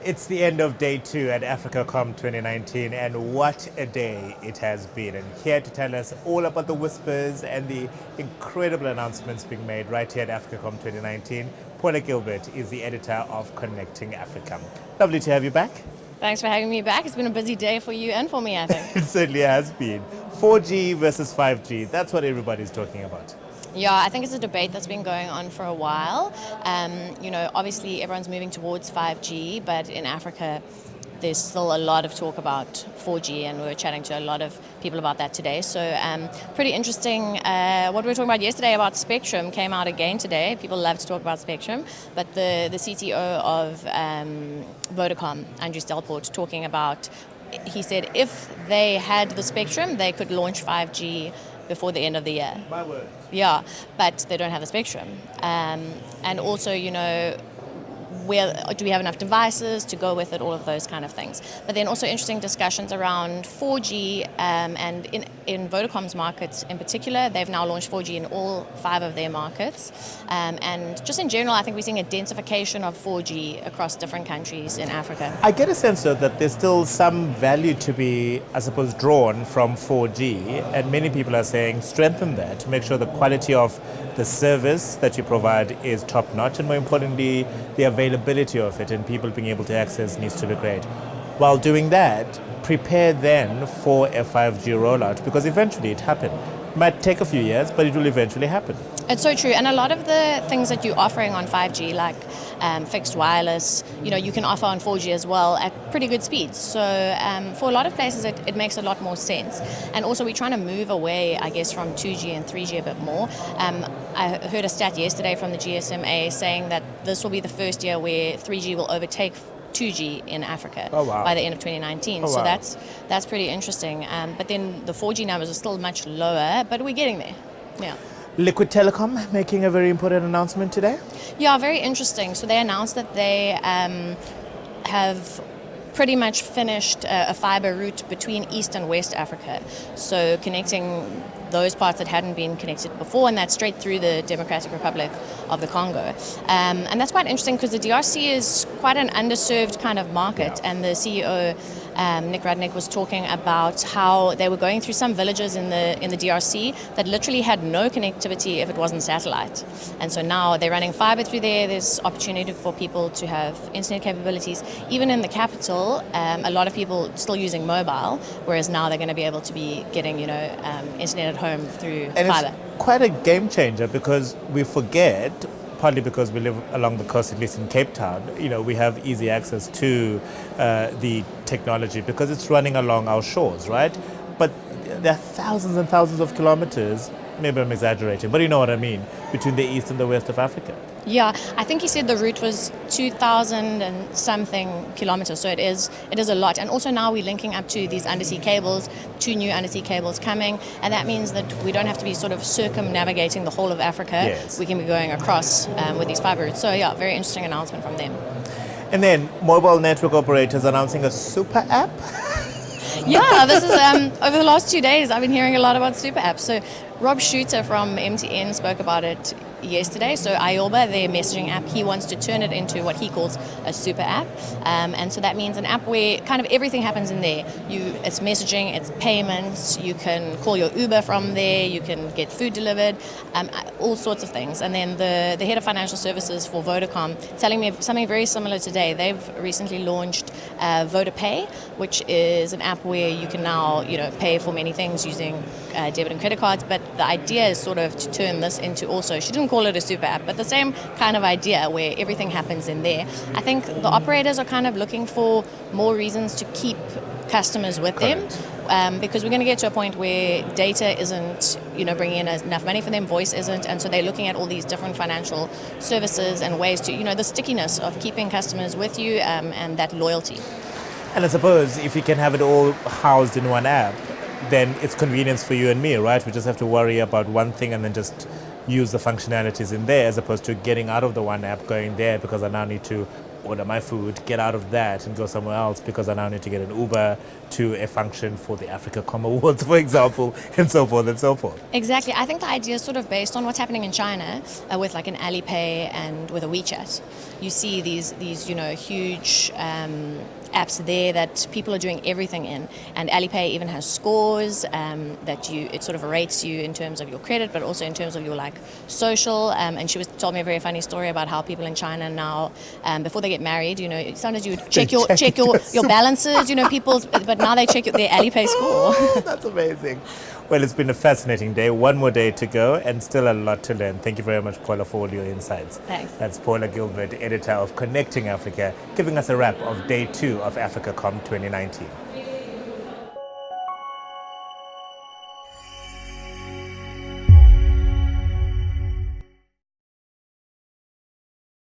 It's the end of day 2 at AfricaCom 2019, and what a day it has been. And here to tell us all about the whispers and the incredible announcements being made right here at AfricaCom 2019, Paula Gilbert is the editor of Connecting Africa. Lovely to have you back. Thanks for having me back. It's been a busy day for you and for me, I think. It certainly has been. 4G versus 5G, that's what everybody's talking about. Yeah, I think it's a debate that's been going on for a while. Obviously everyone's moving towards 5G, but in Africa there's still a lot of talk about 4G, and we were chatting to a lot of people about that today. So pretty interesting. What we were talking about yesterday about spectrum came out again today. People love to talk about spectrum, but the CTO of Vodacom, Andrew Stelport, talking about, he said if they had the spectrum, they could launch 5G before the end of the year. My word. Yeah, but they don't have the spectrum. And also, where do we have enough devices to go with it, all of those kind of things. But then also interesting discussions around 4G, and in Vodacom's markets in particular, they've now launched 4G in all 5 of their markets. And just in general, I think we're seeing a densification of 4G across different countries in Africa. I get a sense, though, that there's still some value to be, I suppose, drawn from 4G, and many people are saying strengthen that to make sure the quality of the service that you provide is top-notch, and more importantly, the availability of it and people being able to access needs to be great. While doing that, prepare then for a 5G rollout, because eventually it happens. It might take a few years, but it will eventually happen. It's so true, and a lot of the things that you're offering on 5G, like fixed wireless, you can offer on 4G as well at pretty good speeds. So for a lot of places, it makes a lot more sense. And also, we're trying to move away, I guess, from 2G and 3G a bit more. I heard a stat yesterday from the GSMA saying that this will be the first year where 3G will overtake 2G in Africa by the end of 2019. So that's pretty interesting. But then the 4G numbers are still much lower, but we're getting there. Yeah. Liquid Telecom making a very important announcement today. Yeah, very interesting. So they announced that they have pretty much finished a fiber route between East and West Africa. So connecting those parts that hadn't been connected before, and that's straight through the Democratic Republic of the Congo. And that's quite interesting because the DRC is quite an underserved kind of market, and the CEO, Nick Radnick, was talking about how they were going through some villages in the DRC that literally had no connectivity if it wasn't satellite. And so now they're running fiber through there. There's opportunity for people to have internet capabilities. Even in the capital, a lot of people still using mobile, whereas now they're going to be able to be getting, internet at home through fiber. It's quite a game changer, because we forget, partly because we live along the coast, at least in Cape Town, we have easy access to the technology because it's running along our shores, right? But there are thousands and thousands of kilometers, maybe I'm exaggerating, but you know what I mean, between the east and the west of Africa. Yeah, I think he said the route was 2,000 and something kilometers, so it is a lot. And also now we're linking up to these undersea cables, 2 new undersea cables coming, and that means that we don't have to be sort of circumnavigating the whole of Africa. Yes. We can be going across with these fiber routes. So yeah, very interesting announcement from them. And then mobile network operators announcing a super app. Yeah, this is over the last 2 days I've been hearing a lot about super apps. So Rob Shooter from MTN spoke about it yesterday. So Ioba, their messaging app, he wants to turn it into what he calls a super app. And so that means an app where kind of everything happens in there. It's messaging, it's payments, you can call your Uber from there, you can get food delivered, all sorts of things. And then the head of financial services for Vodacom telling me something very similar today. They've recently launched VodaPay, which is an app where you can now pay for many things using debit and credit cards. But the idea is sort of to turn this into also, she didn't call it a super app, but the same kind of idea where everything happens in there. I think the operators are kind of looking for more reasons to keep customers with them, because we're going to get to a point where data isn't bringing in enough money for them, voice isn't, and so they're looking at all these different financial services and ways to, the stickiness of keeping customers with you, and that loyalty. And I suppose if you can have it all housed in one app, then it's convenience for you and me, right? We just have to worry about one thing and then just use the functionalities in there, as opposed to getting out of the one app, going there because I now need to order my food, get out of that and go somewhere else because I now need to get an Uber to a function for the AfricaCom Awards, for example, and so forth and so forth. Exactly. I think the idea is sort of based on what's happening in China with like an Alipay and with a WeChat. You see these huge apps there that people are doing everything in, and Alipay even has scores that it sort of rates you in terms of your credit, but also in terms of your like social. And she told me a very funny story about how people in China now, before they get married, sometimes you would check your balances, but now they check their Alipay score. That's amazing. Well, it's been a fascinating day. One more day to go and still a lot to learn. Thank you very much, Paula, for all your insights. Thanks. That's Paula Gilbert, editor of Connecting Africa, giving us a wrap of day 2 of AfricaCom 2019.